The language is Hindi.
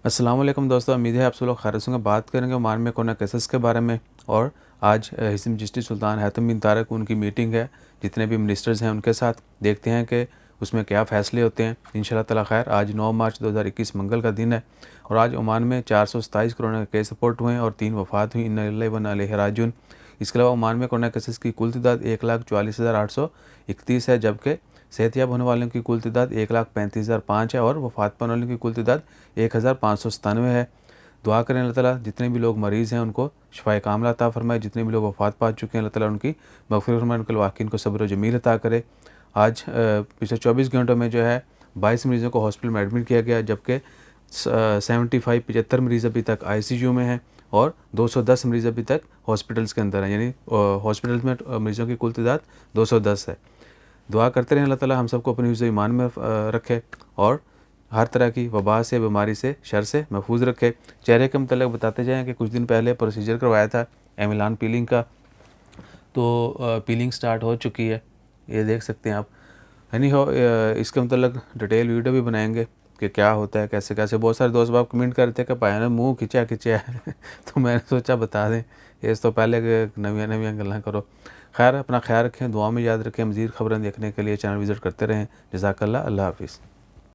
अस्सलाम वालेकुम दोस्तों, उम्मीद है आप सब लोग खैरियत से होंगे। बात करेंगे ओमान में कोरोना केसेस के बारे में। और आज हिस्म चिश्ती सुल्तान हैतम बिन तारिक उनकी मीटिंग है, जितने भी मिनिस्टर्स हैं उनके साथ। देखते हैं कि उसमें क्या फ़ैसले होते हैं। इंशाल्लाह ताला खैर। आज 9 मार्च 2021 मंगल का दिन है और आज ओमान में 427 कोरोना के केस रिपोर्ट हुए हैं और 3 वफ़ात हुई। इन्ना लिल्लाहि व इन्ना इलैहि राजिऊन। इसके अलावा ओमान में कोरोना केसेस की कुल तादाद 1,44,831 है, जबकि सेहतयाब होने वालों की कुल तादाद 1,35,005 है और वफ़ात पाने वालों की कुल तादाद 1,597 है। दुआ करें अल्लाह ताला जितने भी लोग मरीज़ हैं उनको शिफ़ाए कामिला अता फ़रमाए, जितने भी लोग वफ़ात पा चुके हैं अल्लाह ताला उनकी मग़फ़िरत फ़रमाए, उनके वाक़ईन को सब्र व जमील अता करे। आज पिछले 24 घंटों में जो है 22 मरीज़ों को हॉस्पिटल में एडमिट किया गया, जबकि 75 मरीज़ अभी तक ICU में हैं और 210 मरीज़ अभी तक हॉस्पिटल्स के अंदर हैं। यानी हॉस्पिटल्स में मरीज़ों की कुल तादाद 210 है। दुआ करते रहें अल्लाह ताला हम सबको अपनी हिफ्ज़ ईमान में रखे और हर तरह की वबा से, बीमारी से, शर से महफूज रखे। चेहरे के मतलब बताते जाएँ कि कुछ दिन पहले प्रोसीजर करवाया था एमिलान पीलिंग का, तो पीलिंग स्टार्ट हो चुकी है, ये देख सकते हैं आप। एनी हो इसके मतलब डिटेल वीडियो भी बनाएंगे कि क्या होता है, कैसे कैसे। बहुत सारे दोस्त बाब कमेंट कर रहे थे कि भाई ने मुँह खिंचा है तो मैंने सोचा बता दें इस तो पहले नवियाँ नवियाँ गल्लां करो। खैर, अपना ख्याल रखें, दुआ में याद रखें। मज़ीद खबरें देखने के लिए चैनल विज़िट करते रहें। जज़ाकल्लाह, अल्लाह हाफ़िज़।